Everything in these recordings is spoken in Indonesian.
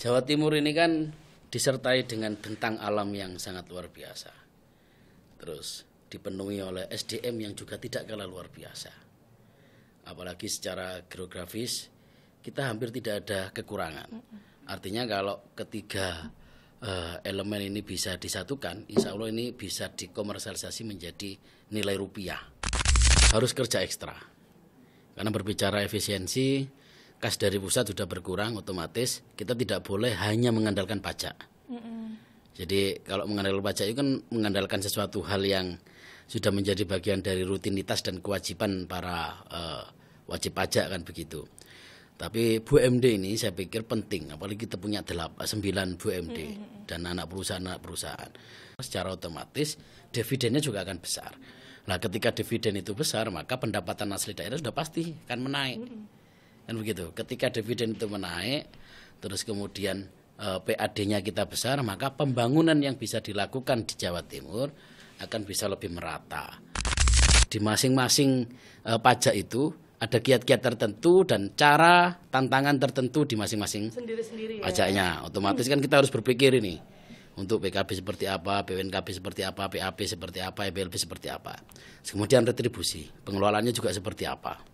Jawa Timur ini kan disertai dengan bentang alam yang sangat luar biasa. Terus dipenuhi oleh SDM yang juga tidak kalah luar biasa. Apalagi secara geografis kita hampir tidak ada kekurangan. Artinya kalau ketiga elemen ini bisa disatukan, insya Allah ini bisa dikomersialisasi menjadi nilai rupiah. Harus kerja ekstra. Karena berbicara efisiensi, kas dari pusat sudah berkurang, otomatis kita tidak boleh hanya mengandalkan pajak. Jadi kalau mengandalkan pajak itu kan mengandalkan sesuatu hal yang sudah menjadi bagian dari rutinitas dan kewajiban para wajib pajak kan begitu. Tapi BUMD ini saya pikir penting, apalagi kita punya 9 BUMD dan anak perusahaan. Secara otomatis dividennya juga akan besar. Nah ketika dividen itu besar, maka pendapatan asli daerah sudah pasti akan menaik. Kan begitu. Ketika dividen itu menaik, terus kemudian PAD-nya kita besar, maka pembangunan yang bisa dilakukan di Jawa Timur akan bisa lebih merata. Di masing-masing pajak itu ada kiat-kiat tertentu dan cara tantangan tertentu di masing-masing pajaknya. Otomatis kan kita harus berpikir ini untuk PKB seperti apa, BNKB seperti apa, PAP seperti apa, EBLB seperti apa. Kemudian retribusi, pengelolaannya juga seperti apa.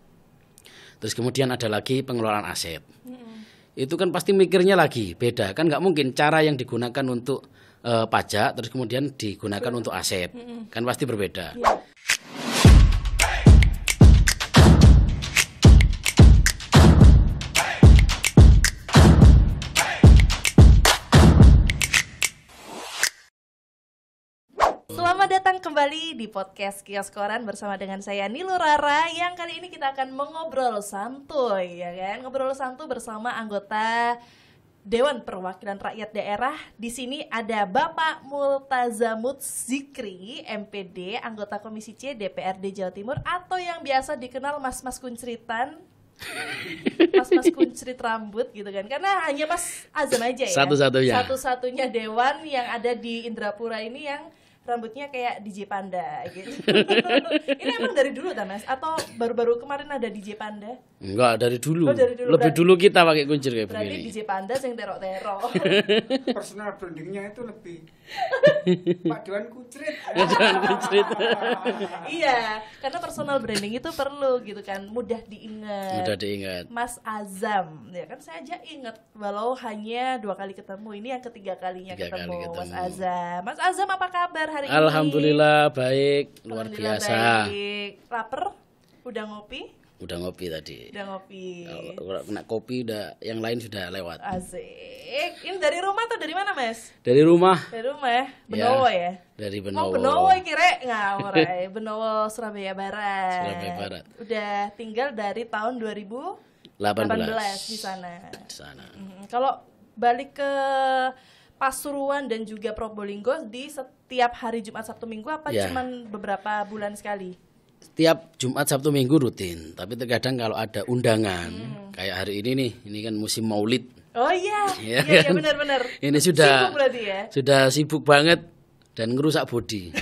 Terus kemudian ada lagi pengelolaan aset. Itu kan pasti mikirnya lagi beda, kan nggak mungkin cara yang digunakan untuk pajak terus kemudian digunakan untuk aset, kan pasti berbeda. Selamat datang kembali di podcast Kios Koran bersama dengan saya Nilu Rara, yang kali ini kita akan mengobrol santuy, ya kan? Ngobrol santuy bersama anggota Dewan Perwakilan Rakyat Daerah. Di sini ada Bapak Multazamud Zikri, MPD, anggota Komisi C DPRD Jawa Timur, atau yang biasa dikenal Mas-Mas Kuncritan. Mas-mas kuncrit rambut gitu kan, karena hanya Mas Azam aja ya satu-satunya dewan yang ada di Indrapura ini yang rambutnya kayak DJ Panda gitu. Ini emang dari dulu tak Mas? Atau baru-baru kemarin ada DJ Panda? Enggak, dari dulu. Lebih berarti, dulu kita pakai kuncir kayak berarti begini. DJ Panda yang terok-terok. Personal brandingnya itu lebih Pak Dewan Kuncrit. Iya, karena personal branding itu perlu gitu kan, mudah diingat. Mas Azam, ya kan saya aja ingat walau hanya 2 kali ketemu, ini yang ketiga kalinya ketemu. Mas Azam. Mas Azam apa kabar hari ini? Alhamdulillah baik, luar biasa. Baik. Laper? Udah ngopi? Udah ngopi tadi. Udah ngopi. Kalau kena kopi udah, yang lain sudah lewat. Asik. Ini dari rumah atau dari mana, Mas? Dari rumah. Dari rumah ya? Benowo ya? Dari Benowo. Oh, Benowo kira ngawur ya. Benowo Surabaya Barat. Surabaya Barat. Udah tinggal dari tahun 2018 di sana. Di sana. Kalau balik ke Pasuruan dan juga Probolinggo di setiap hari Jumat Sabtu Minggu apa cuman beberapa bulan sekali? Setiap Jumat Sabtu Minggu rutin, tapi terkadang kalau ada undangan kayak hari ini nih, ini kan musim Maulid. Oh iya, iya iya kan? benar-benar. Ini sudah sibuk berarti ya? Sudah sibuk banget dan ngerusak body.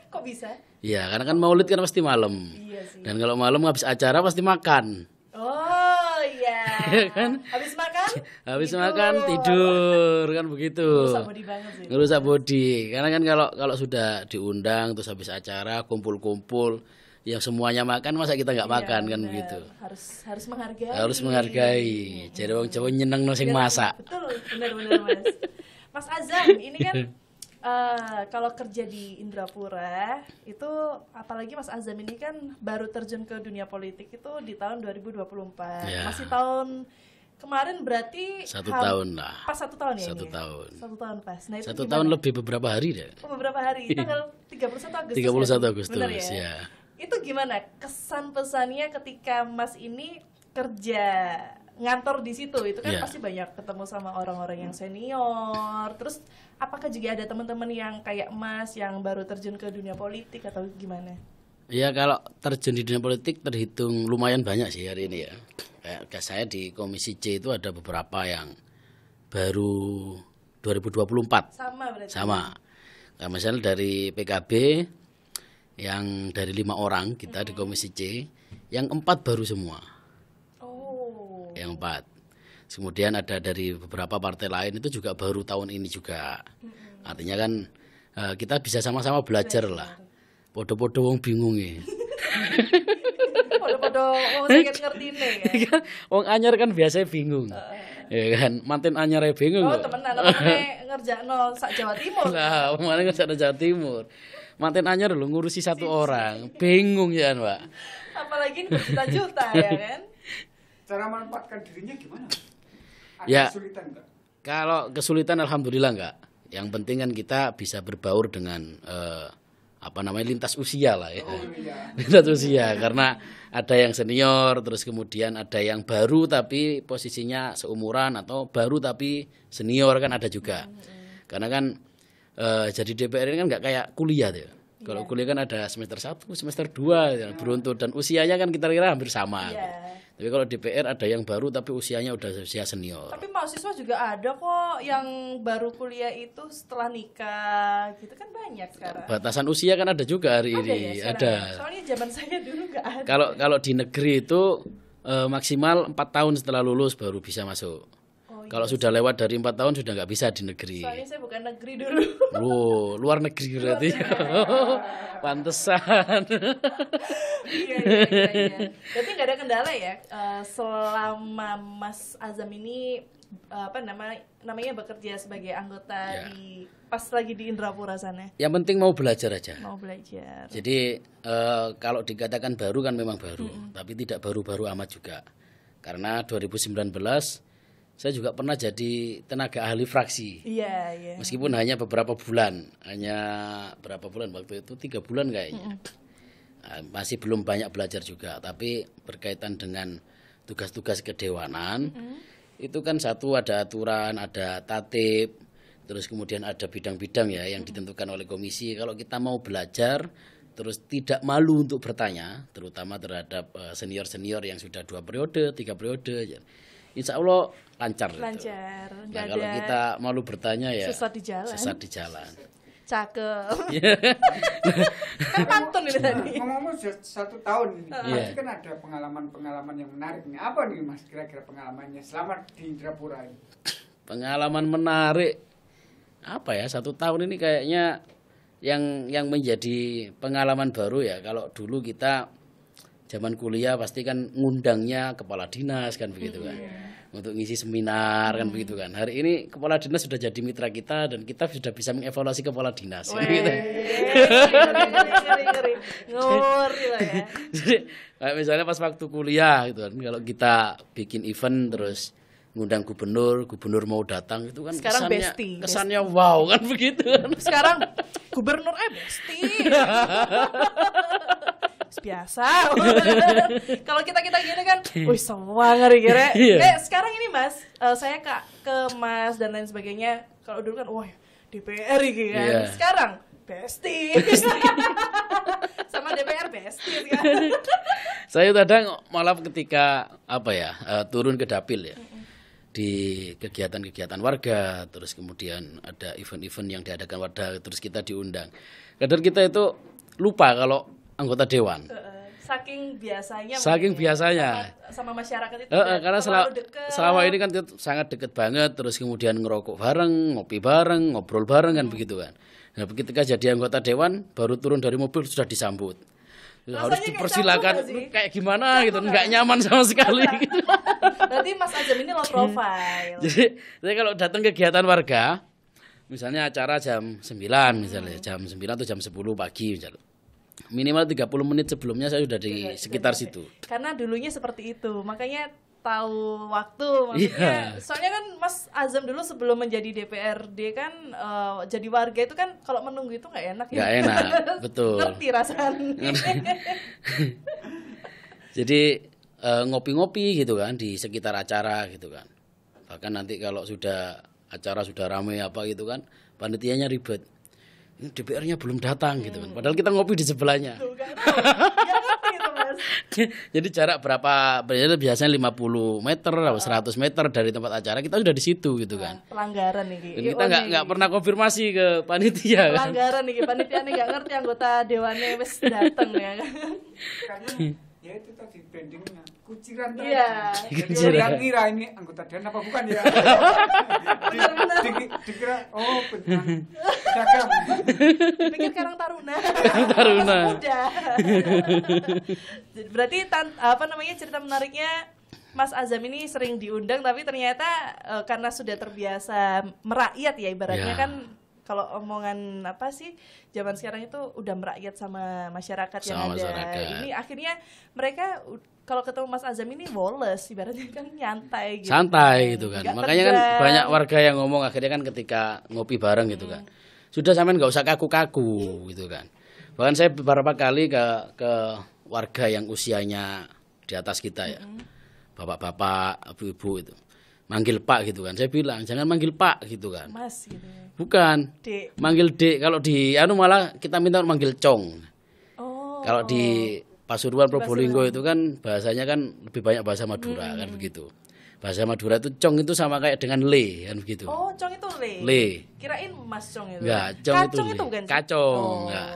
Kok bisa? Iya, karena kan Maulid kan pasti malam. Iya sih. Dan kalau malam habis acara pasti makan. Oh iya. Kan? Habis makan? Habis makan tidur kan begitu. Ngerusak body banget sih. Ngerusak body. Karena kan kalau sudah diundang terus habis acara kumpul-kumpul, yang semuanya makan masa kita nggak makan kan begitu. Harus menghargai. Harus menghargai. Jadi orang Jawa nyeneng sing masak. Betul, benar-benar Mas. Mas Azam, ini kan kalau kerja di Indrapura itu, apalagi Mas Azam ini kan baru terjun ke dunia politik itu di tahun 2024. Ya. Masih tahun kemarin berarti 1 tahun lah. Pas 1 tahun ya? 1 tahun. 1 tahun pas. Nah, itu 1 tahun lebih beberapa hari deh. Beberapa hari. Tanggal 31 Agustus. 31 Agustus Bener ya. Itu gimana kesan pesannya ketika Mas ini kerja ngantor di situ? Itu kan pasti banyak ketemu sama orang-orang yang senior. Terus apakah juga ada teman-teman yang kayak Mas yang baru terjun ke dunia politik atau gimana? Ya kalau terjun di dunia politik terhitung lumayan banyak sih hari ini ya. Kayak saya di Komisi C itu ada beberapa yang baru 2024. Sama berarti? Sama. Nah, misalnya dari PKB yang dari 5 orang kita di Komisi C, yang 4 baru semua. Oh. Yang 4. Kemudian ada dari beberapa partai lain itu juga baru tahun ini juga. Artinya kan kita bisa sama-sama belajar lah. Podo-podo wong bingung ya. Podo-podo wong sing ngertine ya. Wong anyar kan biasanya bingung. Ya kan, manten anyar bingung Oh, kok. temenan apa ngerjakno sak Jawa Timur. Lah, mana kan ada Jawa Timur. Manten anyar lho ngurusi satu orang. Bingung ya, Mbak. Apalagi ini berjuta-juta ya kan. Cara memanfaatkan dirinya gimana? Ada Ya. kesulitan enggak? Kalau kesulitan alhamdulillah enggak. Yang penting kan kita bisa berbaur dengan lintas usia lah ya. Lintas usia karena ada yang senior terus kemudian ada yang baru tapi posisinya seumuran atau baru tapi senior kan ada juga. Karena kan jadi DPR ini kan enggak kayak kuliah tuh. Kalau kuliah kan ada semester 1, semester 2 ya, beruntun dan usianya kan kita kira hampir sama. Iya. Tapi kalau DPR ada yang baru tapi usianya udah usia senior. Tapi mahasiswa juga ada kok yang baru kuliah itu setelah nikah gitu kan banyak sekarang. Batasan usia kan ada juga hari Ada ini. ya sekarang? Ada. Soalnya zaman saya dulu nggak ada. Kalau di negeri itu maksimal 4 tahun setelah lulus baru bisa masuk. Oh, Kalau sudah lewat dari 4 tahun sudah nggak bisa di negeri. Soalnya saya bukan negeri dulu. Wow, luar negeri berarti. Pantesan. Iya. Berarti nggak ada kendala ya selama Mas Azam ini namanya bekerja sebagai anggota Ya. pas lagi di Indrapura sana. Yang penting mau belajar aja. Mau belajar. Jadi kalau dikatakan baru kan memang baru, tapi tidak baru-baru amat juga. Karena 2019 saya juga pernah jadi tenaga ahli fraksi. Iya. Meskipun hanya beberapa bulan, hanya berapa bulan waktu itu 3 bulan kayaknya. Masih belum banyak belajar juga, tapi berkaitan dengan tugas-tugas kedewanan, itu kan satu ada aturan, ada tatib, terus kemudian ada bidang-bidang ya yang ditentukan oleh komisi. Kalau kita mau belajar, terus tidak malu untuk bertanya, terutama terhadap senior-senior yang sudah 2 periode, 3 periode, ya. Insya Allah lancar. Lancar. Nah, Nggak kalau ada kita malu bertanya ya sesat di jalan. Sesat di jalan. Cakep. Kan pantun ini tadi. Ngomong-ngomong sudah 1 tahun ini, Iya. pasti kan ada pengalaman-pengalaman yang menarik nih. Apa nih Mas kira-kira pengalamannya selama di Indrapura ini? Pengalaman menarik apa ya, 1 tahun ini kayaknya yang menjadi pengalaman baru ya. Kalau dulu kita zaman kuliah pasti kan ngundangnya kepala dinas kan begitu kan, untuk ngisi seminar kan begitu kan. Hari ini kepala dinas sudah jadi mitra kita dan kita sudah bisa mengevaluasi kepala dinas. Gitu. Ngeri. Ngeri lah ya. Jadi kayak misalnya pas waktu kuliah gitu kan, kalau kita bikin event terus ngundang gubernur mau datang itu kan Sekarang bestie. kesannya wow kan begitu kan. Sekarang gubernur bestie. Biasa. Kalau kita gini kan, wih semua ngeri-ngeri. Iya. Sekarang ini Mas, saya ke Mas dan lain sebagainya. Kalau dulu kan, wah DPR gitu kan. Iya. Sekarang bestie. Sama DPR bestie kan. Saya kadang malah ketika turun ke dapil ya, di kegiatan-kegiatan warga, terus kemudian ada event-event yang diadakan warga, terus kita diundang. Kadang kita itu lupa kalau anggota dewan. Saking biasanya. Saking mungkin biasanya. ya, sama masyarakat itu. Karena terlalu dekat. selama ini kan kita sangat dekat banget, terus kemudian ngerokok bareng, ngopi bareng, ngobrol bareng kan begitu kan. Nah, ketika jadi anggota dewan, baru turun dari mobil sudah disambut. Rasanya Harus kayak dipersilakan, campur nggak sih? kayak gimana gitu, nggak nyaman sama sekali. Gitu. Berarti Mas Azam ini low profile. Jadi saya kalau datang kegiatan warga, misalnya acara jam 9 misalnya, jam 9 atau jam 10 pagi misalnya. Minimal 30 menit sebelumnya saya sudah di sekitar situ. Karena dulunya seperti itu, makanya tahu waktu maksudnya. Iya. Soalnya kan Mas Azam dulu sebelum menjadi DPRD kan jadi warga itu kan kalau menunggu itu nggak enak ya. Nggak enak, betul. Ngerti rasanya. Jadi ngopi-ngopi gitu kan di sekitar acara gitu kan. Bahkan nanti kalau acara sudah ramai apa gitu kan, panitianya ribet. Ini DPR-nya belum datang gitu kan. Padahal kita ngopi di sebelahnya. Tuh, nggak ngerti itu Mas. Jadi jarak biasanya 50 meter atau 100 meter dari tempat acara kita sudah di situ gitu kan. Pelanggaran nih. Dan kita nggak pernah konfirmasi ke panitia kan. Pelanggaran nih, panitia nih nggak ngerti anggota dewannya wes datang ya kan. Karena Ya itu tadi brandingnya, kuciran tadi. Iya. Jadi Kuciran. orang kira ini anggota dewan apa bukan ya? Dikira, oh pedagang. Pikir Karang Taruna. Taruna. Masih muda. Berarti cerita menariknya Mas Azam ini sering diundang tapi ternyata karena sudah terbiasa merakyat ya ibaratnya Ya. kan kalau omongan zaman sekarang itu udah merakyat sama masyarakat yang Sama ada. masyarakat. Ini akhirnya mereka kalau ketemu Mas Azam ini woles ibaratnya kan nyantai gitu. Santai gitu kan. Nggak Makanya kan tegang. banyak warga yang ngomong akhirnya kan ketika ngopi bareng gitu kan. Sudah sampean nggak usah kaku-kaku gitu kan. Bahkan saya beberapa kali ke warga yang usianya di atas kita ya. Bapak-bapak, ibu-ibu itu. Manggil Pak gitu kan. Saya bilang jangan manggil Pak gitu kan. Mas gitu. Bukan. Dek. Manggil Dek. Kalau di malah kita minta manggil Cong. Oh. Kalau di Pasuruan Probolinggo itu kan bahasanya kan lebih banyak bahasa Madura kan begitu. Bahasa Madura itu Cong itu sama kayak dengan Le kan begitu. Oh, Cong itu Le. Le. Kirain Mas Cong itu. Enggak, Cong itu Kacong Le. itu bukan sih? Kacong, Oh. enggak.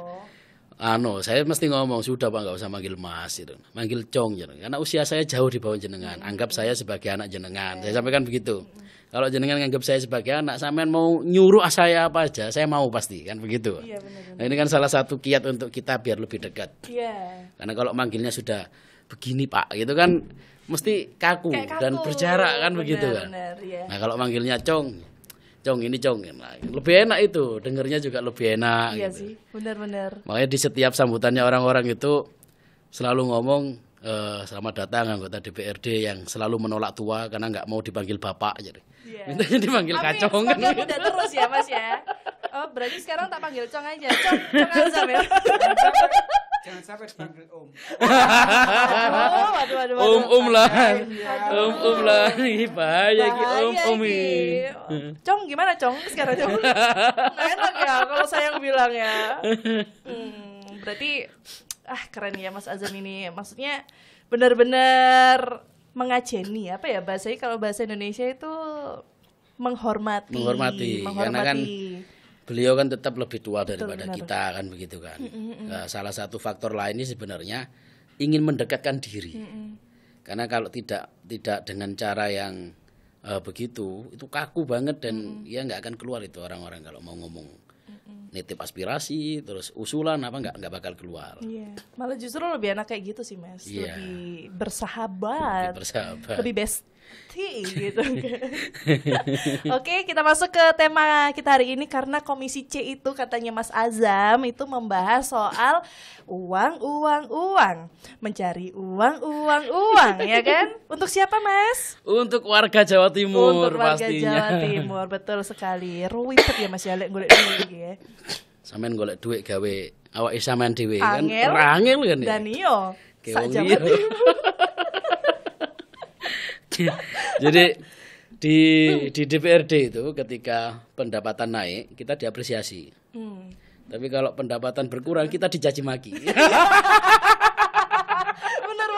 Saya mesti ngomong sudah Pak nggak usah manggil Mas itu. Manggil Cong jenengan. Karena usia saya jauh di bawah jenengan. Anggap saya sebagai anak jenengan. Saya sampaikan begitu. Kalau jenengan nganggap saya sebagai anak, sampean mau nyuruh saya apa aja, saya mau pasti kan begitu. Iya benar. Nah, ini kan salah satu kiat untuk kita biar lebih dekat. Iya. Karena kalau manggilnya sudah begini Pak, gitu kan mesti kaku, Kayak kaku. dan berjarak kan begitu kan. Benar, iya. Nah kalau manggilnya Cong ini Cong, nah, lebih enak itu, dengernya juga lebih enak. Iya gitu. sih, benar-benar. Makanya di setiap sambutannya orang-orang itu selalu ngomong selamat datang anggota DPRD yang selalu menolak tua karena nggak mau dipanggil Bapak jadi. Iya. Mintanya dipanggil Kacong kan. Semoga muda terus ya Mas ya. Oh berarti sekarang tak panggil Cong aja. Cong Azam ya. Jangan sampai dipanggil Om. Waduh. Om lah. Iya. Om lah. Ih, bahaya ki om iki. ini. Cong gimana Cong sekarang Cong? Nggak enak ya kalau saya yang bilang ya. Berarti keren ya Mas Azam ini. Maksudnya benar-benar mengajeni apa ya bahasanya kalau bahasa Indonesia itu menghormati. Karena kan beliau kan tetap lebih tua daripada benar. kita kan begitu kan. Nah, salah satu faktor lainnya sebenarnya ingin mendekatkan diri. Karena kalau tidak dengan cara yang begitu itu kaku banget dan ya nggak akan keluar itu orang-orang kalau mau ngomong nitip aspirasi terus usulan apa nggak bakal keluar. Iya, malah justru lebih enak kayak gitu sih Mas, Iya. lebih bersahabat, lebih bestie gitu. Oke, kita masuk ke tema kita hari ini karena Komisi C itu katanya Mas Azam itu membahas soal uang, mencari uang, ya kan? Untuk siapa Mas? Untuk warga Jawa Timur Untuk warga pastinya. Jawa Timur, betul sekali. Ruwipet ya Mas ya, lek golek duit iki ya. Sampean golek duit gawe awake sampean dhewe kan Angel, angel kan ya. Dan iyo, Kayak sak wong Jawa iya. Timur. Jadi di DPRD itu ketika pendapatan naik kita diapresiasi. Tapi kalau pendapatan berkurang kita dicaci maki. benar.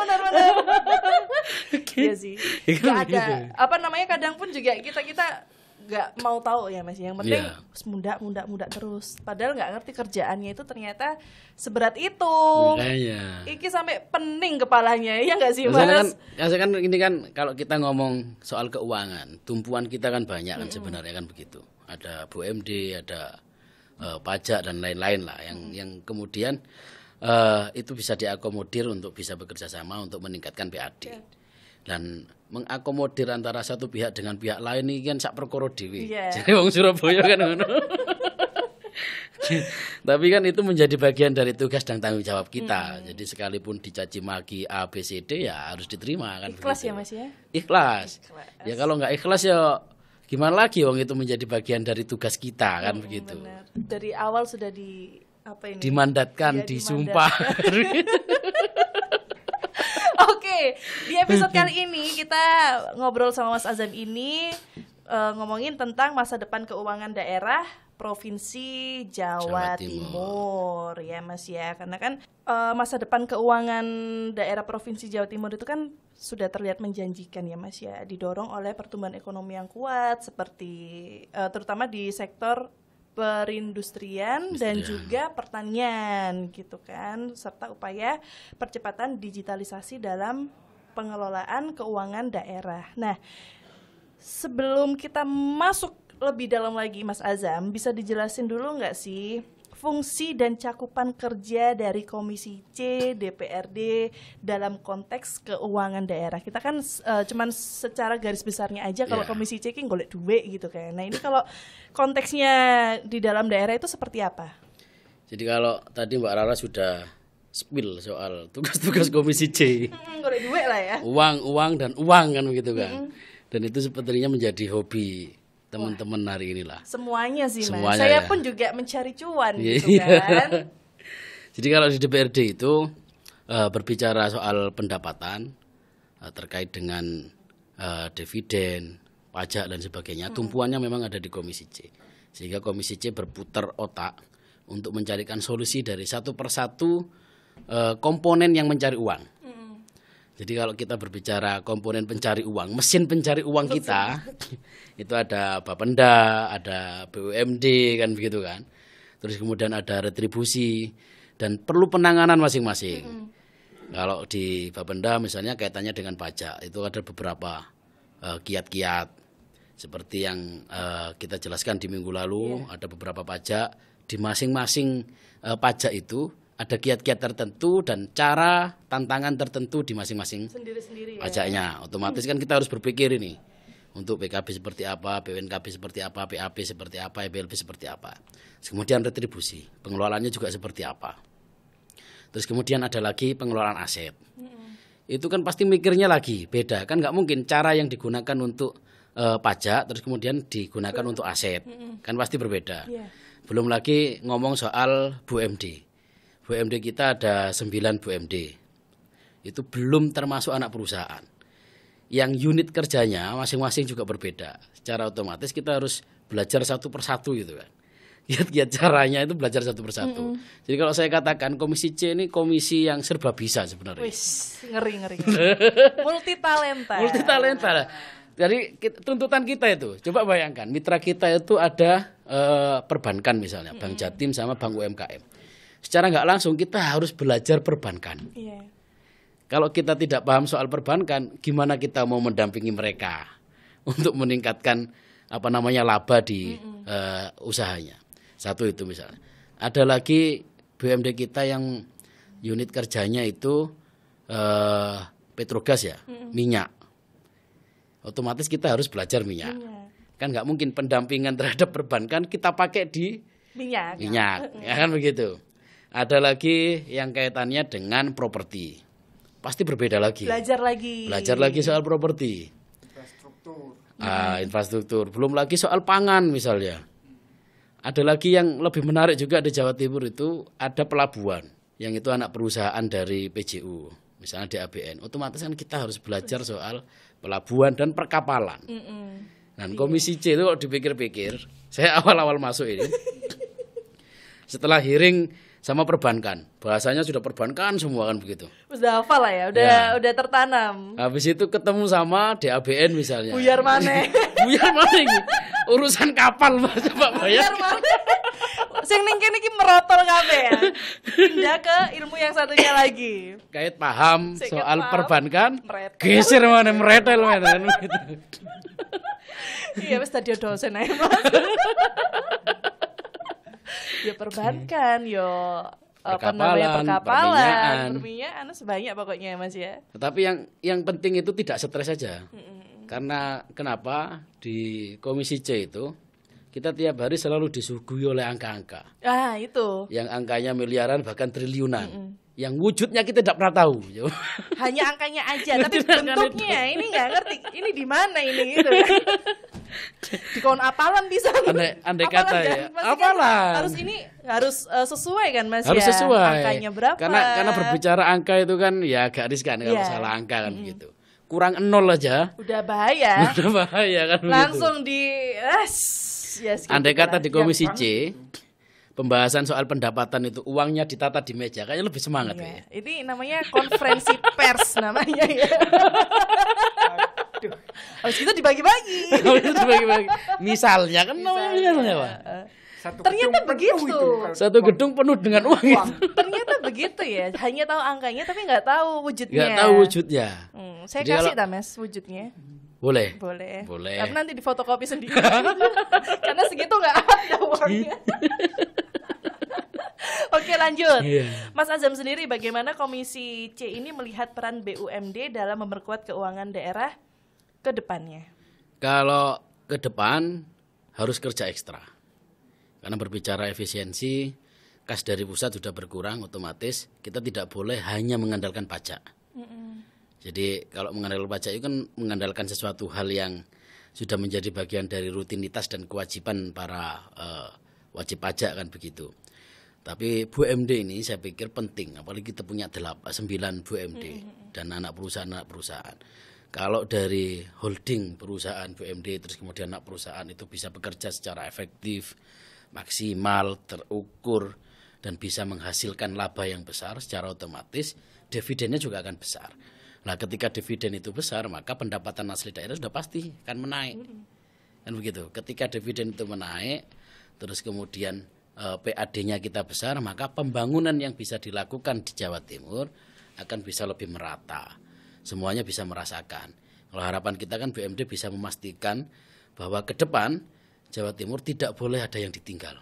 Iya sih. Kan Gak ada. begitu. Apa namanya kadang pun juga kita nggak mau tahu ya Mas. Yang penting Iya. muda terus. Padahal nggak ngerti kerjaannya itu ternyata seberat itu. Makanya. Iki sampai pening kepalanya ya nggak sih Misalnya Mas? kan ini kan kalau kita ngomong soal keuangan, tumpuan kita kan banyak kan sebenarnya kan begitu. Ada BUMD, ada pajak dan lain-lain lah yang kemudian itu bisa diakomodir untuk bisa bekerja sama untuk meningkatkan PAD. Dan mengakomodir antara satu pihak dengan pihak lain ini kan sak perkara dhewe. Iya. Jadi wong Surabaya kan ngono. Tapi kan itu menjadi bagian dari tugas dan tanggung jawab kita. Jadi sekalipun dicaci maki A, B, C, D ya harus diterima kan. Ikhlas begitu. ya Mas ya. Ikhlas. Ya kalau nggak ikhlas ya gimana lagi wong itu menjadi bagian dari tugas kita kan begitu. Benar. Dari awal sudah Dimandatkan, Iya, disumpah. Oke, di episode kali ini kita ngobrol sama Mas Azam ini ngomongin tentang masa depan keuangan daerah Provinsi Jawa Jawa Timur ya Mas ya. Karena kan masa depan keuangan daerah Provinsi Jawa Timur itu kan sudah terlihat menjanjikan ya Mas ya. Didorong oleh pertumbuhan ekonomi yang kuat seperti terutama di sektor perindustrian dan juga pertanian gitu kan, serta upaya percepatan digitalisasi dalam pengelolaan keuangan daerah. Nah, sebelum kita masuk lebih dalam lagi Mas Azam, bisa dijelasin dulu nggak sih fungsi dan cakupan kerja dari Komisi C DPRD dalam konteks keuangan daerah? Kita kan cuman secara garis besarnya aja kalau Komisi C kan golek duit gitu kan. Nah, ini kalau konteksnya di dalam daerah itu seperti apa? Jadi kalau tadi Mbak Rara sudah spill soal tugas-tugas Komisi C. Golek duit lah ya. Uang dan uang kan begitu kan. Dan itu sepertinya menjadi hobi teman-teman hari inilah. Semuanya sih Semuanya, Mas. Saya ya. pun juga mencari cuan gitu Iya. kan. Jadi kalau di DPRD itu berbicara soal pendapatan terkait dengan dividen, pajak dan sebagainya, tumpuannya memang ada di Komisi C. Sehingga Komisi C berputar otak untuk mencarikan solusi dari satu persatu komponen yang mencari uang. Jadi kalau kita berbicara komponen pencari uang, mesin pencari uang kita, itu ada Bapenda, ada BUMD kan begitu kan. Terus kemudian ada retribusi dan perlu penanganan masing-masing. Kalau di Bapenda misalnya kaitannya dengan pajak, itu ada beberapa kiat-kiat. Seperti yang kita jelaskan di minggu lalu, ada beberapa pajak. Di masing-masing pajak itu ada kiat-kiat tertentu dan cara tantangan tertentu di masing-masing Sendiri-sendiri ya. pajaknya. Otomatis kan kita harus berpikir ini. Untuk PKB seperti apa, BNKB seperti apa, PAP seperti apa, EBLB seperti apa. Kemudian retribusi, pengelolaannya juga seperti apa. Terus kemudian ada lagi pengelolaan aset. Itu kan pasti mikirnya lagi beda. Kan nggak mungkin cara yang digunakan untuk pajak terus kemudian digunakan untuk aset. Kan pasti berbeda. Iya. Belum lagi ngomong soal BUMD. BUMD kita ada 9 BUMD. Itu belum termasuk anak perusahaan. Yang unit kerjanya masing-masing juga berbeda. Secara otomatis kita harus belajar satu persatu gitu kan. Kiat-kiat caranya itu belajar satu persatu. Jadi kalau saya katakan Komisi C ini komisi yang serba bisa sebenarnya. Wis, ngeri. Multi talenta. Multi talenta. Jadi tuntutan kita itu, coba bayangkan mitra kita itu ada perbankan misalnya, Bank Jatim sama Bank UMKM. Secara nggak langsung kita harus belajar perbankan. Iya. Kalau kita tidak paham soal perbankan, gimana kita mau mendampingi mereka untuk meningkatkan laba di usahanya. Satu itu misalnya. Ada lagi BUMD kita yang unit kerjanya itu Petrogas ya, minyak. Otomatis kita harus belajar minyak. Kan nggak mungkin pendampingan terhadap perbankan kita pakai di Minyak. ya kan begitu. Ada lagi yang kaitannya dengan properti. Pasti berbeda lagi. Belajar lagi soal properti. Infrastruktur. Belum lagi soal pangan misalnya. Ada lagi yang lebih menarik juga di Jawa Timur itu ada pelabuhan. Yang itu anak perusahaan dari PJU. Misalnya di ABN. Otomatis kan kita harus belajar soal pelabuhan dan perkapalan. Dan Komisi C itu kalau dipikir-pikir, saya awal-awal masuk ini, setelah hearing sama perbankan, bahasanya sudah perbankan semua kan begitu. Udah hafal lah ya, udah tertanam. Habis itu ketemu sama DABN misalnya. Buyar mana? Buyar mana ini? Urusan kapal Pak, coba bayar. Buyar mana? Sing ning kene iki merotol kabeh ya. Pindah ke ilmu yang satunya lagi. Kait paham Sing soal paham, perbankan, meretel. geser mana meretel mana gitu. Iya, wis tadi dosen ae, Mas. Ya perbankan, perkapalan, perminyakan, sebanyak pokoknya Mas ya. Tetapi yang penting itu tidak stres saja. Karena kenapa di Komisi C itu kita tiap hari selalu disuguhi oleh angka-angka. Ah, itu. Yang angkanya miliaran bahkan triliunan. Yang wujudnya kita tidak pernah tahu. Hanya angkanya aja, tapi bentuknya ini nggak ngerti. Ini di mana ini gitu. Di kawan apalan bisa. Andai kata ya. Apalan. Harus sesuai kan Mas harus ya. Sesuai. Angkanya berapa? Karena berbicara angka itu kan ya agak riskan kalau salah angka kan begitu. Kurang 0 aja. Udah bahaya. Udah bahaya kan langsung begitu. Andai kata di Komisi C, pembahasan soal pendapatan itu uangnya ditata di meja, kayaknya lebih semangat ya. Ini namanya konferensi pers namanya ya. Habis itu dibagi-bagi. Misalnya kan namanya Pak. Satu Ternyata gedung penuh begitu. itu, kalau Satu uang. gedung penuh dengan uang Uang. itu. Ternyata begitu ya. Hanya tahu angkanya tapi nggak tahu wujudnya. Nggak tahu wujudnya. Saya Jadi kasih kalau- Mas wujudnya. Boleh. Boleh. Boleh. Tapi nanti difotokopi sendiri. Karena segitu nggak ada uangnya. Oke, lanjut. Iya. Mas Azam sendiri bagaimana Komisi C ini melihat peran BUMD dalam memperkuat keuangan daerah ke depannya? Kalau ke depan harus kerja ekstra. Karena berbicara efisiensi, kas dari pusat sudah berkurang otomatis, kita tidak boleh hanya mengandalkan pajak. Jadi kalau mengandalkan pajak itu kan mengandalkan sesuatu hal yang sudah menjadi bagian dari rutinitas dan kewajiban para wajib pajak kan begitu. Tapi BUMD ini saya pikir penting, apalagi kita punya 9 BUMD dan anak perusahaan. Kalau dari holding perusahaan BUMD terus kemudian anak perusahaan itu bisa bekerja secara efektif, maksimal, terukur dan bisa menghasilkan laba yang besar, secara otomatis dividennya juga akan besar. Nah, ketika dividen itu besar, maka pendapatan asli daerah sudah pasti akan menaik. Kan begitu. Ketika dividen itu menaik, terus kemudian PAD-nya kita besar, maka pembangunan yang bisa dilakukan di Jawa Timur akan bisa lebih merata. Semuanya bisa merasakan. Kalau harapan kita kan BUMD bisa memastikan bahwa ke depan Jawa Timur tidak boleh ada yang ditinggal.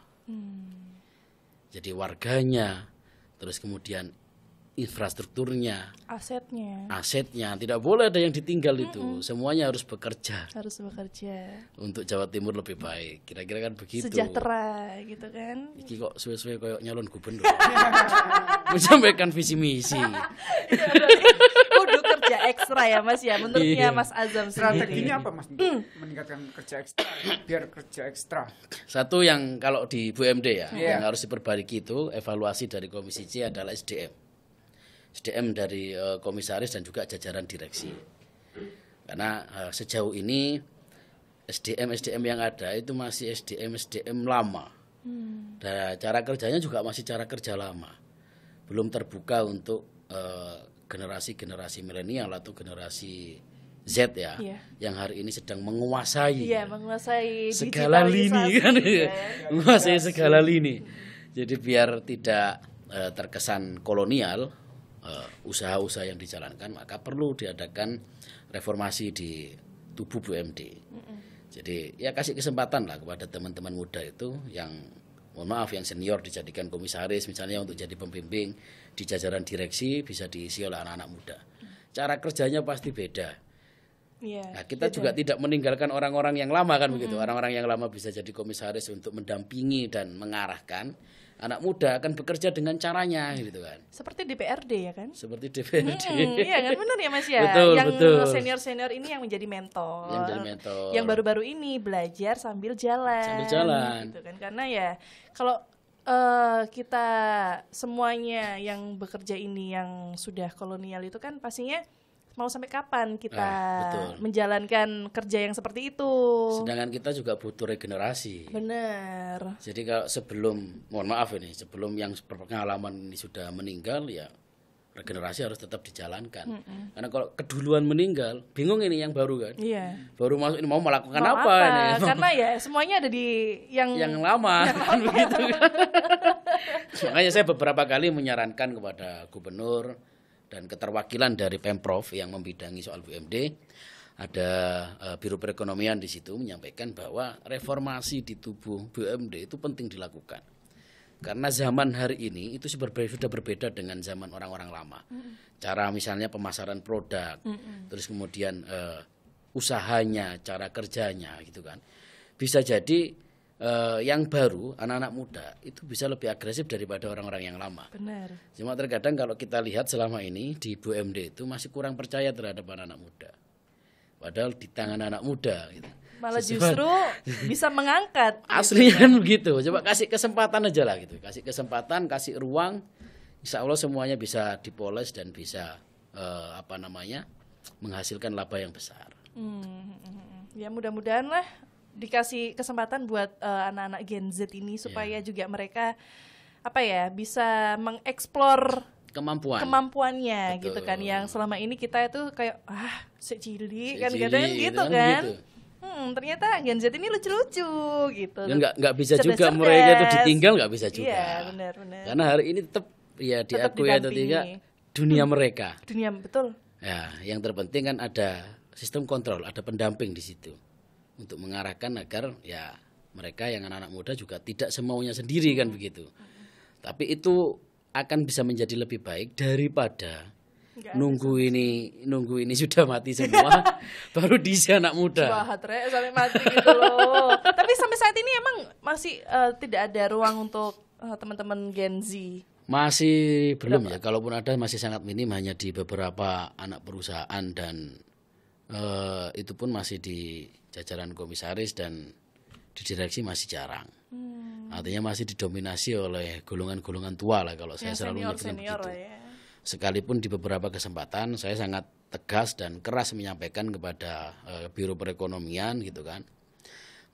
Jadi warganya, terus kemudian infrastrukturnya, asetnya tidak boleh ada yang ditinggal itu. Semuanya harus bekerja Harus bekerja. untuk Jawa Timur lebih baik. Kira-kira kan begitu. Sejahtera gitu kan. Iki kok suwe-suwe kayak nyalon gubernur. Menyampaikan visi misi. Kudu kerja ekstra ya Mas ya. Menurutnya Iya. Mas Azam sendiri. Strateginya apa Mas untuk meningkatkan kerja ekstra biar kerja ekstra? Satu yang kalau di BUMD ya, Iya. yang harus diperbaiki itu evaluasi dari Komisi C adalah SDM dari komisaris dan juga jajaran direksi. Karena sejauh ini SDM yang ada itu masih SDM lama. Dan cara kerjanya juga masih cara kerja lama. Belum terbuka untuk generasi milenial atau generasi Z ya, Iya. yang hari ini sedang menguasai Iya, menguasai segala lini digitalisasi, kan, ya. menguasai segala lini. Jadi biar tidak terkesan kolonial usaha-usaha yang dijalankan, maka perlu diadakan reformasi di tubuh BUMD. Jadi ya kasih kesempatan lah kepada teman-teman muda itu yang mohon maaf yang senior dijadikan komisaris misalnya untuk jadi pembimbing di jajaran direksi bisa diisi oleh anak-anak muda. Cara kerjanya pasti beda. Iya. Nah, kita juga tidak meninggalkan orang-orang yang lama kan begitu. Orang-orang yang lama bisa jadi komisaris untuk mendampingi dan mengarahkan. Anak muda akan bekerja dengan caranya gitu kan. Seperti DPRD ya kan? Seperti DPRD. Iya kan benar ya Mas ya. Betul, yang betul. senior ini yang menjadi mentor. Yang jadi mentor. Yang baru-baru ini belajar sambil jalan. Sambil jalan. Gitu kan. Karena ya kalau kita semuanya yang bekerja ini yang sudah kolonial itu kan pastinya mau sampai kapan kita betul. menjalankan kerja yang seperti itu. Sedangkan kita juga butuh regenerasi. Benar. Jadi kalau mohon maaf ini, sebelum yang berpengalaman ini sudah meninggal ya regenerasi harus tetap dijalankan. Karena kalau keduluan meninggal, bingung ini yang baru kan. Iya. Baru masuk ini mau melakukan Mau apa ini? Karena ya semuanya ada di yang lama kan begitu kan. Makanya saya beberapa kali menyarankan kepada gubernur dan keterwakilan dari Pemprov yang membidangi soal BUMD, ada Biro Perekonomian di situ menyampaikan bahwa reformasi di tubuh BUMD itu penting dilakukan. Karena zaman hari ini itu sudah berbeda dengan zaman orang-orang lama. Cara misalnya pemasaran produk, terus kemudian usahanya, cara kerjanya gitu kan. Bisa jadi yang baru, anak-anak muda itu bisa lebih agresif daripada orang-orang yang lama. benar. Cuma terkadang kalau kita lihat selama ini di BUMD itu masih kurang percaya terhadap anak-anak muda. Padahal di tangan anak muda gitu. Malah justru bisa mengangkat. Aslinya kan begitu. Coba kasih kesempatan aja lah gitu. Kasih kesempatan, kasih ruang. Insya Allah semuanya bisa dipoles dan bisa menghasilkan laba yang besar. Ya mudah-mudahan lah dikasih kesempatan buat anak-anak Gen Z ini supaya juga mereka bisa mengeksplor kemampuannya. Betul. Gitu kan, yang selama ini kita itu kayak sik cilik kan Cilik, kadang gitu kan. Ternyata Gen Z ini lucu-lucu gitu. Ya nggak bisa juga Cerdas-cerdas. mereka itu ditinggal, nggak bisa juga. Iya, benar-benar. Karena hari ini tetap ya Tetap diakui atau didampingi. tidak dunia mereka. Dunia betul. Ya, yang terpenting kan ada sistem kontrol, ada pendamping di situ untuk mengarahkan agar ya mereka yang anak-anak muda juga tidak semaunya sendiri kan begitu. Tapi itu akan bisa menjadi lebih baik daripada nunggu ini sudah mati semua baru diisi anak muda. Wah, sampai mati gitu loh. Tapi sampai saat ini emang masih tidak ada ruang untuk teman-teman Gen Z. Masih belum ya, kalaupun ada masih sangat minim, hanya di beberapa anak perusahaan dan itu pun masih di jajaran komisaris dan di direksi masih jarang. Artinya masih didominasi oleh golongan-golongan tua lah kalau saya selalu nyebutnya Senior begitu. lah ya. Sekalipun di beberapa kesempatan saya sangat tegas dan keras menyampaikan kepada Biro Perekonomian gitu kan.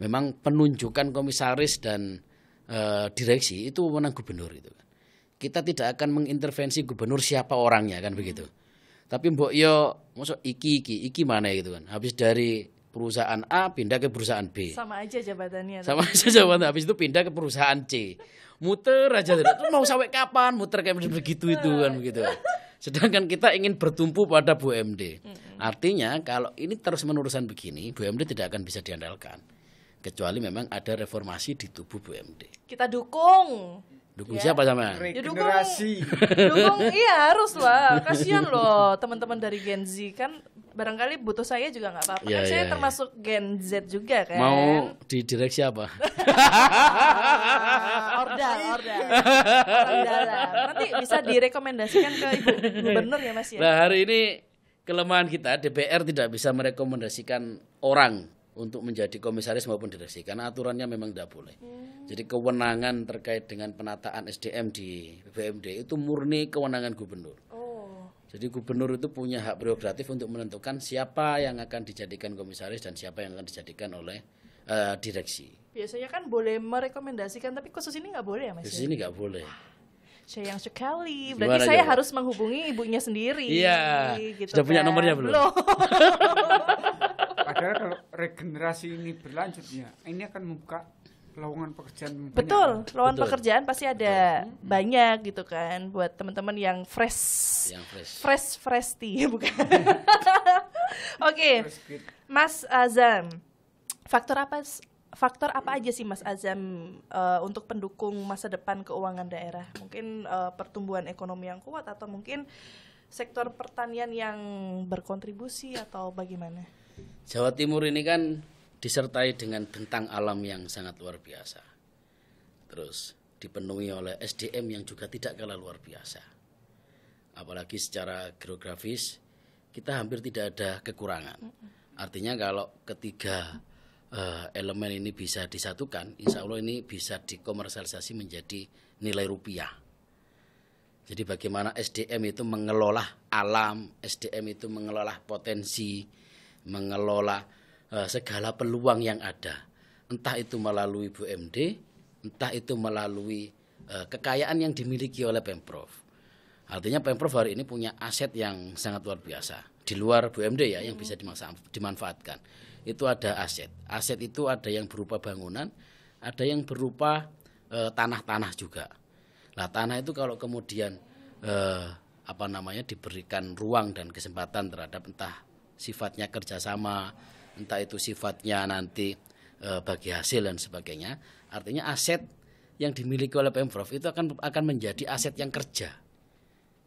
Memang penunjukan komisaris dan direksi itu wewenang gubernur itu kan. Kita tidak akan mengintervensi gubernur siapa orangnya kan begitu. Tapi mbok yo maksud iki mana gitu kan. Habis dari perusahaan A pindah ke perusahaan B. Sama aja jabatannya. Sama aja jabatan, habis itu pindah ke perusahaan C. Muter aja terus mau sampai kapan muter kayak begitu itu kan begitu. Sedangkan kita ingin bertumpu pada BUMD. Artinya kalau ini terus menerusan begini, BUMD tidak akan bisa diandalkan. Kecuali memang ada reformasi di tubuh BUMD. Kita dukung. Dukung siapa sama? Regenerasi. Dukung iya harus lah. Kasihan loh teman-teman dari Gen Z kan barangkali butuh saya juga nggak apa-apa. Iya, Kan saya iya. termasuk Gen Z juga kan. Mau di direksi apa? Ordal. Orang dalam. Nanti bisa direkomendasikan ke Ibu Gubernur ya Mas ya. Nah hari ini kelemahan kita DPR tidak bisa merekomendasikan orang untuk menjadi komisaris maupun direksi karena aturannya memang tidak boleh. Jadi kewenangan terkait dengan penataan SDM di BUMD itu murni kewenangan gubernur. Oh. Jadi gubernur itu punya hak prerogatif untuk menentukan siapa yang akan dijadikan komisaris dan siapa yang akan dijadikan oleh direksi. Biasanya kan boleh merekomendasikan tapi khusus ini nggak boleh ya Mas. Di sini nggak boleh. Sayang sekali. Gimana Berarti saya coba? harus menghubungi ibunya sendiri. Iya. Gitu Sudah punya kan. nomornya belum? Padahal kalau regenerasi ini berlanjut ya, ini akan membuka lowongan pekerjaan banyak. Betul, lowongan Betul. pekerjaan pasti ada banyak gitu kan buat teman-teman yang fresh. Yang fresh. Fresh tea bukan. Oke, Terus gitu. Mas Azam. Faktor apa aja sih Mas Azam untuk pendukung masa depan keuangan daerah? Mungkin pertumbuhan ekonomi yang kuat atau mungkin sektor pertanian yang berkontribusi atau bagaimana? Jawa Timur ini kan disertai dengan bentang alam yang sangat luar biasa. Terus dipenuhi oleh SDM yang juga tidak kalah luar biasa. Apalagi secara geografis kita hampir tidak ada kekurangan. Artinya kalau ketiga elemen ini bisa disatukan, insya Allah ini bisa dikomersialisasi menjadi nilai rupiah. Jadi bagaimana SDM itu mengelola alam, SDM itu mengelola potensi, mengelola segala peluang yang ada. Entah itu melalui BUMD, entah itu melalui kekayaan yang dimiliki oleh Pemprov. Artinya Pemprov hari ini punya aset yang sangat luar biasa. Di luar BUMD ya yang bisa dimanfaatkan. Itu ada aset. Aset itu ada yang berupa bangunan, ada yang berupa tanah-tanah juga. Nah, tanah itu kalau kemudian diberikan ruang dan kesempatan terhadap entah sifatnya kerjasama, entah itu sifatnya nanti bagi hasil dan sebagainya, artinya aset yang dimiliki oleh Pemprov itu akan menjadi aset yang kerja.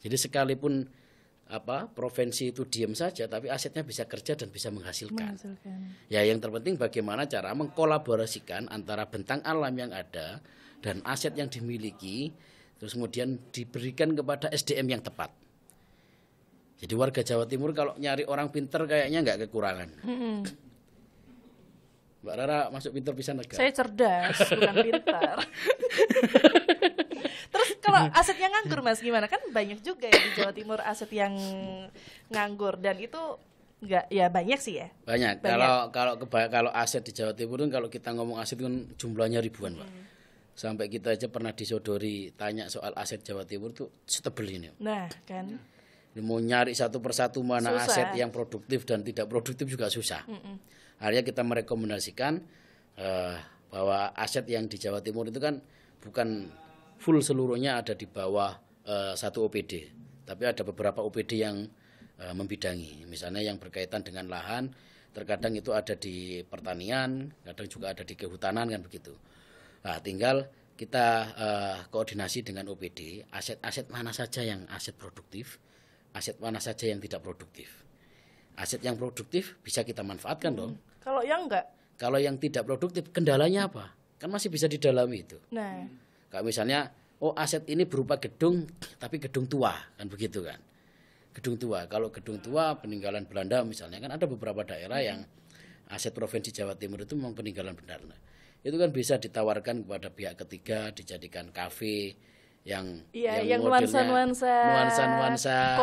Jadi sekalipun provinsi itu diam saja, tapi asetnya bisa kerja dan bisa menghasilkan. Ya yang terpenting bagaimana cara mengkolaborasikan antara bentang alam yang ada dan aset yang dimiliki, terus kemudian diberikan kepada SDM yang tepat. Jadi warga Jawa Timur kalau nyari orang pinter kayaknya nggak kekurangan. Mbak Rara masuk pinter pisan enggak? Saya cerdas, bukan pintar. Terus kalau asetnya nganggur Mas gimana? Kan banyak juga ya di Jawa Timur aset yang nganggur dan itu enggak ya banyak sih ya. Banyak. Banyak. Kalau aset di Jawa Timur kan kalau kita ngomong aset kan jumlahnya ribuan, Pak. Sampai kita aja pernah disodori tanya soal aset Jawa Timur tuh setebel ini. Nah, kan. Mau nyari satu persatu mana Susah. aset yang produktif dan tidak produktif juga susah. Akhirnya kita merekomendasikan bahwa aset yang di Jawa Timur itu kan bukan full seluruhnya ada di bawah satu OPD, tapi ada beberapa OPD yang membidangi. Misalnya yang berkaitan dengan lahan, terkadang itu ada di pertanian, kadang juga ada di kehutanan kan begitu. Nah, tinggal kita koordinasi dengan OPD, aset-aset mana saja yang aset produktif, aset mana saja yang tidak produktif. Aset yang produktif bisa kita manfaatkan dong. Kalau yang enggak? Kalau yang tidak produktif, kendalanya apa? Kan masih bisa didalami itu. Nah, Kayak misalnya, aset ini berupa gedung, tapi gedung tua, kan begitu kan. Gedung tua, kalau gedung tua peninggalan Belanda misalnya, kan ada beberapa daerah yang aset Provinsi Jawa Timur itu memang peninggalan Belanda. Itu kan bisa ditawarkan kepada pihak ketiga, dijadikan kafe yang yang modelnya nuansa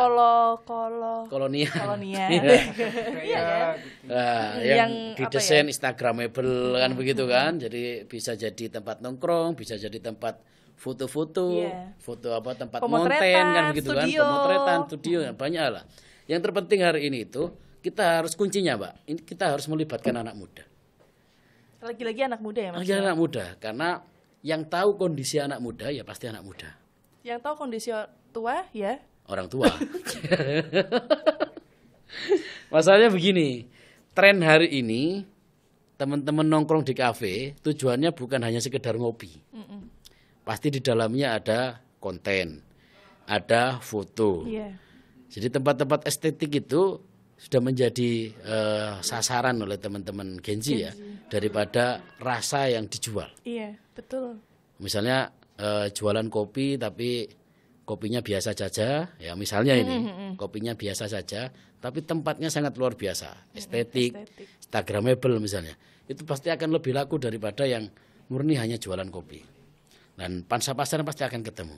kolonial. Iya kan? Nah, yang didesain Instagramable kan begitu kan. Jadi bisa jadi tempat nongkrong, bisa jadi tempat foto-foto, tempat konten kan begitu kan, pemotretan, studio, banyak lah. Yang terpenting hari ini itu kita harus kuncinya, Mbak. Kita harus melibatkan anak muda. Lagi-lagi anak muda ya, Mas? Lagi anak muda, karena yang tahu kondisi anak muda ya pasti anak muda. Yang tahu kondisi tua ya orang tua. Masalahnya begini, tren hari ini teman-teman nongkrong di kafe tujuannya bukan hanya sekedar ngopi. Pasti di dalamnya ada konten, ada foto. Jadi tempat-tempat estetik itu sudah menjadi sasaran oleh teman-teman Gen Z ya, daripada rasa yang dijual. Iya, betul. Misalnya jualan kopi tapi kopinya biasa saja, ya misalnya ini kopinya biasa saja, tapi tempatnya sangat luar biasa, estetik, Instagramable misalnya, itu pasti akan lebih laku daripada yang murni hanya jualan kopi. Dan pangsa pasar pasti akan ketemu.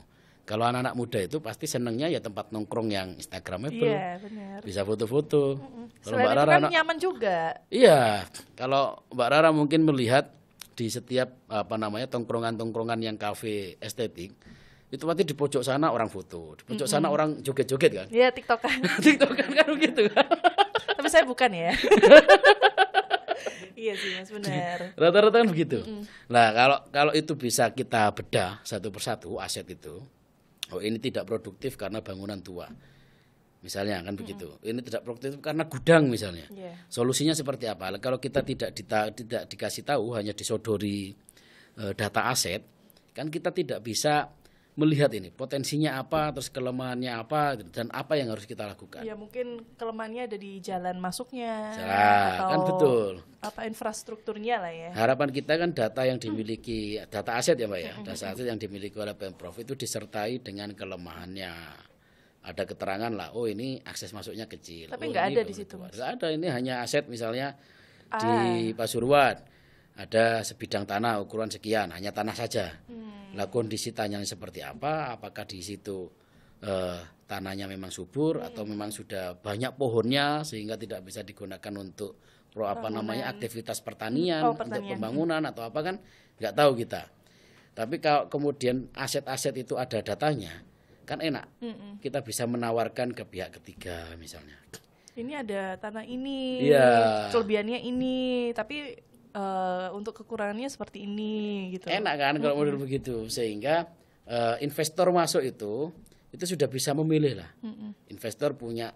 Kalau anak-anak muda itu pasti senangnya ya tempat nongkrong yang Instagramable, benar. bisa foto-foto. Kalau Mbak Rara kan nyaman juga. Iya, kalau Mbak Rara mungkin melihat di setiap tongkrongan-tongkrongan yang kafe estetik, itu pasti di pojok sana orang foto, di pojok sana orang joget-joget kan? Iya, TikTokan. TikTokan kan begitu kan? Tapi saya bukan ya. Iya sih Mas, benar. Rata-rata kan begitu. Nah, kalau itu bisa kita bedah satu persatu aset itu. Ini tidak produktif karena bangunan tua. Misalnya kan begitu. Ini tidak produktif karena gudang misalnya. Solusinya seperti apa? Kalau kita tidak dikasih tahu, hanya disodori data aset, kan kita tidak bisa melihat ini potensinya apa, terus kelemahannya apa, dan apa yang harus kita lakukan. Ya mungkin kelemahannya ada di jalan masuknya, atau kan betul. Apa infrastrukturnya lah ya. Harapan kita kan data yang dimiliki, data aset ya Mbak ya, data aset yang dimiliki oleh Pemprov itu disertai dengan kelemahannya. Ada keterangan lah, ini akses masuknya kecil. Tapi nggak ada di situ. Nggak ada, ini hanya aset misalnya di Pasuruan ada sebidang tanah ukuran sekian, hanya tanah saja. Nah kondisi tanahnya seperti apa? Apakah di situ tanahnya memang subur atau memang sudah banyak pohonnya sehingga tidak bisa digunakan untuk aktivitas pertanian, untuk pembangunan atau apa kan nggak tahu kita. Tapi kalau kemudian aset-aset itu ada datanya, kan enak. Kita bisa menawarkan ke pihak ketiga misalnya. Ini ada tanah ini, kelebihannya ini, tapi untuk kekurangannya seperti ini gitu. Enak kan kalau model begitu, sehingga investor masuk itu sudah bisa memilih lah. Investor punya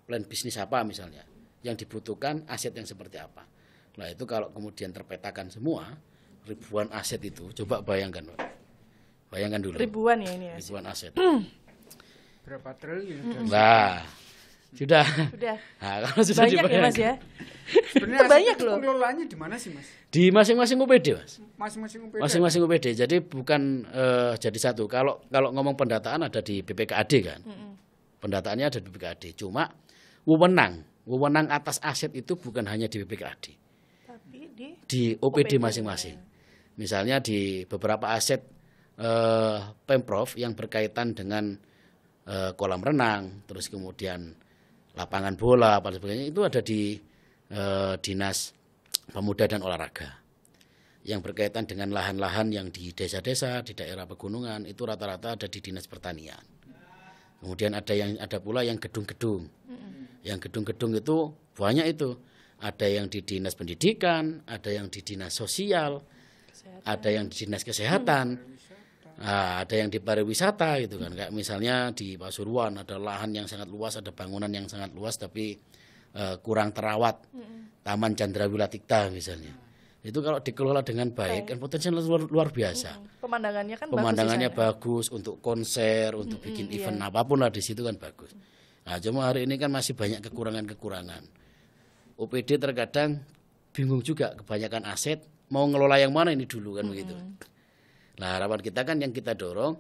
plan bisnis apa misalnya, yang dibutuhkan aset yang seperti apa. Nah itu kalau kemudian terpetakan semua ribuan aset itu, coba bayangkan dulu. Ribuan ya ini ya. Ribuan aset. Berapa triliun? Nah, sudah. Nah, kalau sudah banyak ya Mas ya. Sebenarnya banyak loh. Pengelolaannya di mana sih Mas? Di masing-masing UPD Mas. Masing-masing UPD. Jadi bukan jadi satu. Kalau ngomong pendataan ada di BPKAD kan. Pendataannya ada di BPKAD. Cuma wewenang atas aset itu bukan hanya di BPKAD. Tapi di OPD masing-masing. Misalnya di beberapa aset Pemprov yang berkaitan dengan kolam renang, terus kemudian lapangan bola, apa sebagainya, itu ada di Dinas Pemuda dan Olahraga. Yang berkaitan dengan lahan-lahan yang di desa-desa, di daerah pegunungan, itu rata-rata ada di Dinas Pertanian. Kemudian ada pula yang gedung-gedung. Yang gedung-gedung itu banyak itu. ada yang di dinas pendidikan, ada yang di dinas sosial, ada yang di dinas kesehatan, ada yang di pariwisata gitu kan. Kayak misalnya di Pasuruan ada lahan yang sangat luas, ada bangunan yang sangat luas tapi kurang terawat. Taman Candrawilatikta misalnya. Itu kalau dikelola dengan baik kan potensinya luar biasa. Pemandangannya kan Pemandangannya bagus. bagus untuk konser, untuk bikin event apapun lah di situ kan bagus. Nah, cuma hari ini kan masih banyak kekurangan-kekurangan. OPD terkadang bingung juga, kebanyakan aset, mau ngelola yang mana ini dulu kan begitu. Nah, harapan kita kan yang kita dorong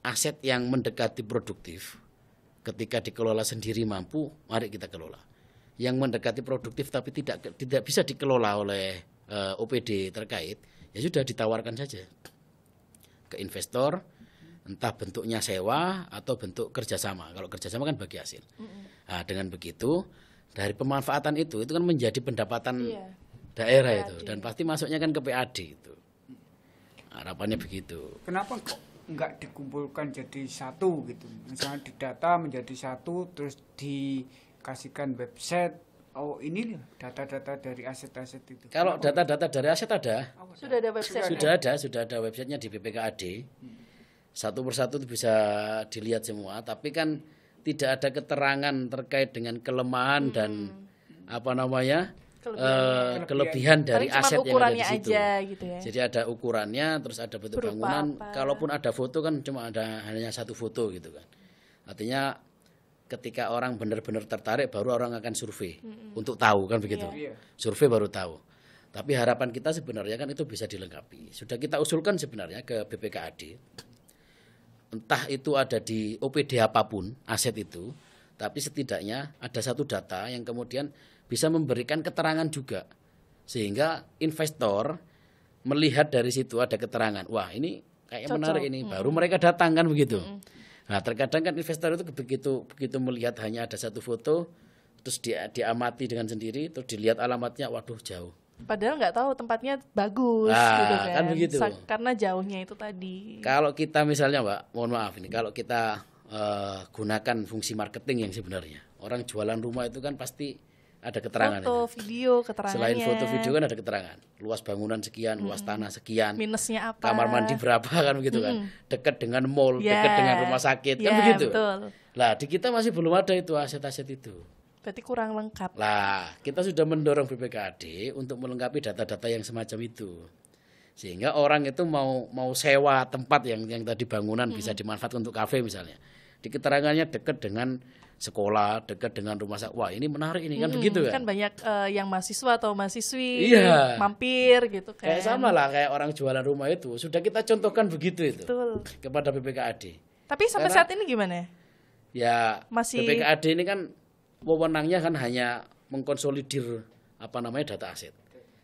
aset yang mendekati produktif. Ketika dikelola sendiri mampu, mari kita kelola. Yang mendekati produktif tapi tidak bisa dikelola oleh OPD terkait, ya sudah ditawarkan saja ke investor, entah bentuknya sewa atau bentuk kerjasama. Kalau kerjasama kan bagi hasil. Nah, dengan begitu dari pemanfaatan itu kan menjadi pendapatan daerah itu dan pasti masuknya kan ke PAD itu. Harapannya begitu. Kenapa kok nggak dikumpulkan jadi satu gitu? Misalnya didata menjadi satu terus dikasihkan website. Oh ini data-data dari aset-aset itu. Kalau data-data dari aset ada. Sudah ada website. Sudah ada websitenya di BPKAD. Satu persatu bisa dilihat semua, tapi kan tidak ada keterangan terkait dengan kelemahan dan apa namanya kelebihan dari Paling aset yang ada di situ. aja, gitu ya. Jadi ada ukurannya, terus ada bentuk Berupa bangunan. apa? Kalaupun ada foto kan cuma ada hanya satu foto gitu kan. Artinya ketika orang benar-benar tertarik baru orang akan survei untuk tahu kan begitu. Iya. Survei baru tahu. Tapi harapan kita sebenarnya kan itu bisa dilengkapi. Sudah kita usulkan sebenarnya ke BPKAD. Entah itu ada di OPD apapun aset itu, tapi setidaknya ada satu data yang kemudian bisa memberikan keterangan juga. Sehingga investor melihat dari situ ada keterangan. Wah, ini kayak menarik ini, baru mereka datang kan begitu. Nah, terkadang kan investor itu begitu melihat hanya ada satu foto, terus diamati dengan sendiri, terus dilihat alamatnya, waduh jauh. Padahal nggak tahu tempatnya bagus Nah, gitu kan begitu. Karena jauhnya itu tadi. Kalau kita misalnya Mbak, mohon maaf ini, kalau kita gunakan fungsi marketing yang sebenarnya, orang jualan rumah itu kan pasti ada keterangan. Foto, itu. video, keterangannya. Selain foto video kan ada keterangan. Luas bangunan sekian, luas tanah sekian. Minusnya apa? Kamar mandi berapa kan begitu kan. Dekat dengan mall, Ya. dekat dengan rumah sakit kan Ya, begitu. betul. Lah, di kita masih belum ada itu aset-aset itu. Berarti kurang lengkap. Lah, kita sudah mendorong BPKAD untuk melengkapi data-data yang semacam itu. Sehingga orang itu mau sewa tempat yang tadi bangunan bisa dimanfaatkan untuk kafe misalnya. Di keterangannya dekat dengan sekolah, dekat dengan rumah sakit. Wah, ini menarik ini kan begitu kan. Kan banyak yang mahasiswa atau mahasiswi Iya. mampir gitu kan. Kayak sama lah kayak orang jualan rumah itu. Sudah kita contohkan begitu itu Betul. kepada BPKAD. Tapi sampai saat ini gimana? Ya, Masih- BPKAD ini kan wewenangnya kan hanya mengkonsolidir data aset.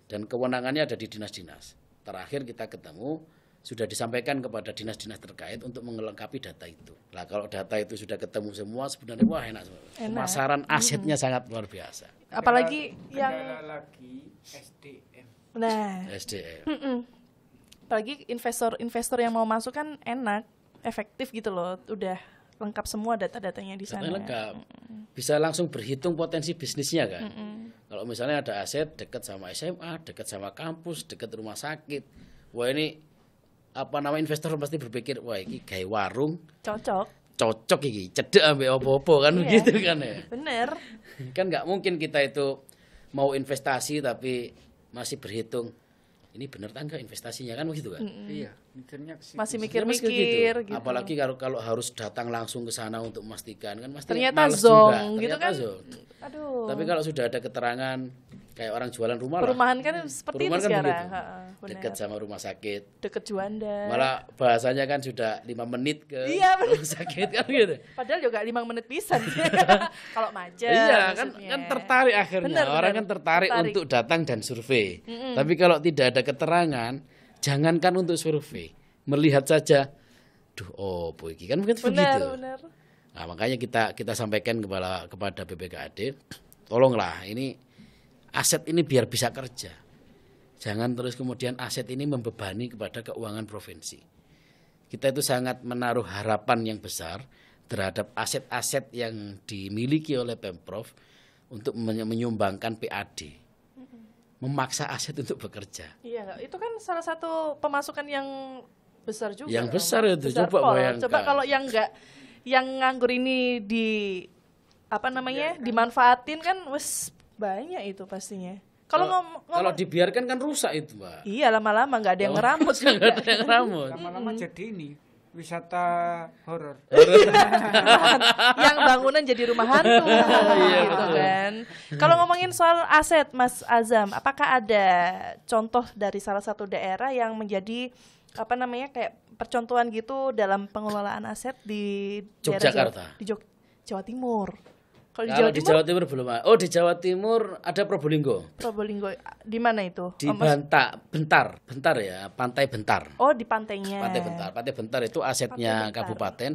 Dan kewenangannya ada di dinas-dinas. Terakhir kita ketemu sudah disampaikan kepada dinas-dinas terkait untuk melengkapi data itu. Lah kalau data itu sudah ketemu semua sebenarnya wah enak semua. Pemasaran asetnya sangat luar biasa. Apalagi yang Kendala lagi SDM. nah, SDM. apalagi investor yang mau masuk kan enak, efektif gitu loh. Udah lengkap semua data-datanya di sana. Datanya lengkap. Bisa langsung berhitung potensi bisnisnya kan. Kalau misalnya ada aset dekat sama SMA, dekat sama kampus, dekat rumah sakit. Wah ini investor pasti berpikir wah ini gawe warung cocok iki cedek ambek opo-opo kan begitu kan ya. Bener. Kan nggak mungkin kita itu mau investasi tapi masih berhitung ini bener tak enggak investasinya kan begitu kan. Iya, mikirnya ke situ. Masih Ya, mikir-mikir gitu. Apalagi kalau harus datang langsung ke sana untuk memastikan kan pasti Ternyata males zong juga. gitu Ternyata kan. zong. Aduh. Tapi kalau sudah ada keterangan kayak orang jualan rumah lah. Perumahan kan seperti Perumahan itu kan sekarang. begitu. Bener. Dekat sama rumah sakit. Deket Juanda. Malah bahasanya kan sudah 5 menit ke Iya, bener. rumah sakit kan gitu. Padahal juga 5 menit bisa. Kalau macet. Iya kan maksudnya. tertarik akhirnya. Bener, Orang bener. kan tertarik untuk datang dan survei. Tapi kalau tidak ada keterangan, jangankan untuk survei, melihat saja. Duh, oh boy, kan mungkin begitu. Benar. Nah, makanya kita sampaikan kepada BPKAD, tolonglah ini aset ini biar bisa kerja. Jangan terus kemudian aset ini membebani kepada keuangan provinsi. Kita itu sangat menaruh harapan yang besar terhadap aset-aset yang dimiliki oleh Pemprov untuk menyumbangkan PAD. memaksa aset untuk bekerja. Iya, itu kan salah satu pemasukan yang besar juga. Yang kan, besar Mas? itu, Besar coba pol. bayangkan. Coba kalau yang enggak, yang nganggur ini dimanfaatin kan wes banyak itu pastinya. Kalau Kalau dibiarkan kan rusak itu, Mbak. iya lama-lama nggak ada yang ngeramut Nggak juga. ada yang ngeramut. Lama-lama jadi ini wisata horor. Yang bangunan jadi rumah hantu gitu kan. Kalau ngomongin soal aset Mas Azam, apakah ada contoh dari salah satu daerah yang menjadi kayak percontohan gitu dalam pengelolaan aset di daerah Yogyakarta. Jawa Timur. Kalau Kalau di Jawa Timur belum ada. Oh, di Jawa Timur ada Probolinggo. Probolinggo di mana itu? Di Bentar ya, Pantai Bentar. Oh, di pantainya. Pantai Bentar itu asetnya Pantai Bentar. kabupaten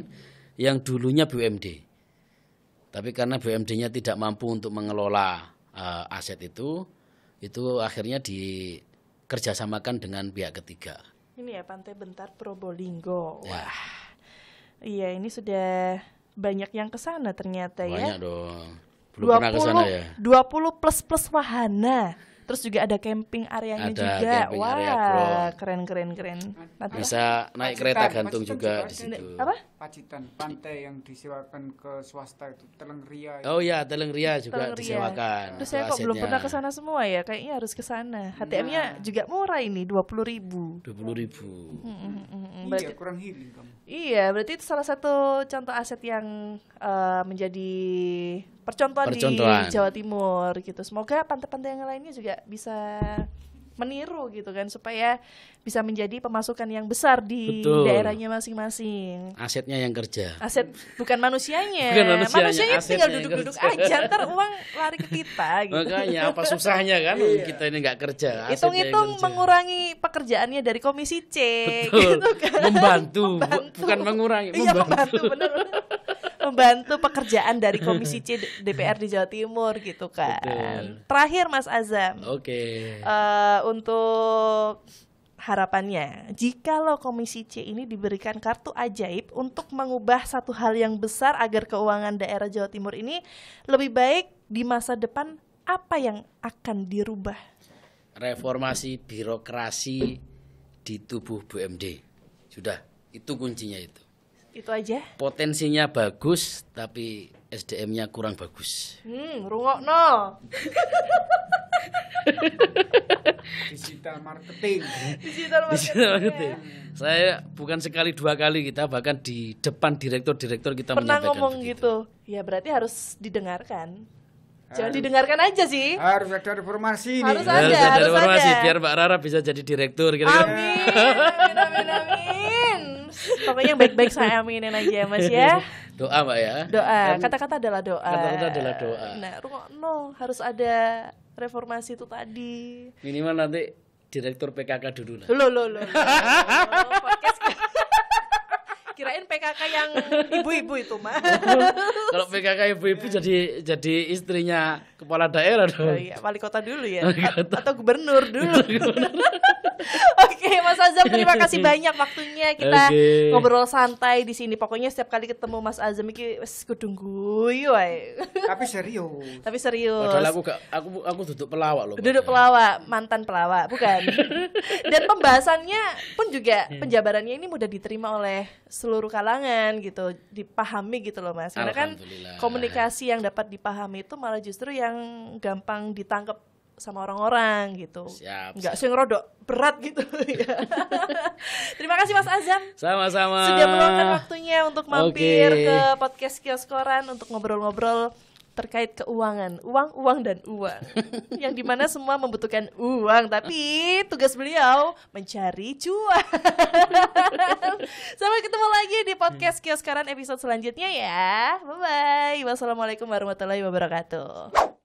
yang dulunya BUMD. Tapi karena BUMD-nya tidak mampu untuk mengelola aset itu akhirnya dikerjasamakan dengan pihak ketiga. Ini ya Pantai Bentar Probolinggo. Ya. Wah. Iya, ini sudah banyak yang ke sana ternyata ya. Banyak dong. Belum pernah ke sana ya. 20 plus wahana. Terus juga ada camping areanya Ada juga. camping Wah, area, bro. keren. Nanti Bisa naik Pacitan, kereta gantung Pacitan juga juga di ada. situ. apa? Pacitan, pantai yang disewakan ke swasta itu Teleng Ria. Oh ya, Teleng Ria juga Teleng Ria. disewakan. Terus Itu saya kok belum asetnya. pernah ke sana semua ya. Kayaknya harus ke sana. HTM-nya juga murah ini, 20.000. 20.000. Iya, kurang healing kamu. Iya, berarti itu salah satu contoh aset yang menjadi percontohan di Jawa Timur gitu. Semoga pantai-pantai yang lainnya juga bisa meniru gitu kan, supaya bisa menjadi pemasukan yang besar di Betul. daerahnya masing-masing. Asetnya yang kerja. Aset bukan manusianya. Bukan manusianya, Manusianya asetnya tinggal yang duduk-duduk kerja. aja, ntar uang lari ke kita gitu. Makanya apa susahnya kan kita ini nggak kerja. Asetnya yang Hitung-hitung kerja. mengurangi pekerjaannya dari komisi C. Betul. Gitu kan. Membantu, bukan mengurangi, Iya, membantu. benar. Membantu pekerjaan dari Komisi C DPR di Jawa Timur gitu kan. Betul. Terakhir Mas Azam, Oke. untuk harapannya, jikalau Komisi C ini diberikan kartu ajaib untuk mengubah satu hal yang besar agar keuangan daerah Jawa Timur ini lebih baik di masa depan, apa yang akan dirubah? Reformasi birokrasi di tubuh BUMD. Sudah, itu kuncinya itu. Itu aja. Potensinya bagus tapi SDM-nya kurang bagus. Rungokno. Digital marketing. Digital Gitu. Saya bukan sekali dua kali kita bahkan di depan direktur-direktur kita pernah menyampaikan ngomong begitu. gitu. Ya berarti harus didengarkan. Jangan didengarkan aja sih. Harus ada reformasi nih. Harus ada. Harus reformasi ada. biar Mbak Rara bisa jadi direktur kira-kira. Amin. Pokoknya yang baik-baik saya aminin aja Mas ya. Doa Mbak ya. Doa, kata-kata adalah doa. Kata-kata adalah doa. Nah, rungokno harus ada reformasi itu tadi. Minimal nanti direktur PKK dulu lah. Loh. Podcast kirain PKK yang ibu-ibu itu mah. Kalau PKK ibu-ibu jadi istrinya kepala daerah Oh dong. iya, wali kota dulu ya. Atau gubernur dulu. Oke, Mas Azam, terima kasih banyak waktunya kita Oke. ngobrol santai di sini. Pokoknya setiap kali ketemu Mas Azam iki wis kudu guyu wae. Tapi serius. Tapi serius. Padahal aku duduk pelawak loh. Duduk pelawak, mantan pelawak, bukan. Dan pembahasannya pun juga penjabarannya ini mudah diterima oleh seluruh kalangan gitu, dipahami gitu loh Mas. Karena kan Alhamdulillah. komunikasi yang dapat dipahami itu malah justru yang gampang ditangkap sama orang-orang gitu. Siap, Enggak sing rodok berat gitu ya. Terima kasih Mas Azam. Sama-sama. Sudah meluangkan waktunya untuk mampir Oke. ke podcast Kios Koran untuk ngobrol-ngobrol terkait keuangan, uang dan uang. Yang dimana semua membutuhkan uang, tapi tugas beliau mencari cuan. Sampai ketemu lagi di podcast Kios Koran episode selanjutnya ya. Bye-bye. Wassalamualaikum warahmatullahi wabarakatuh.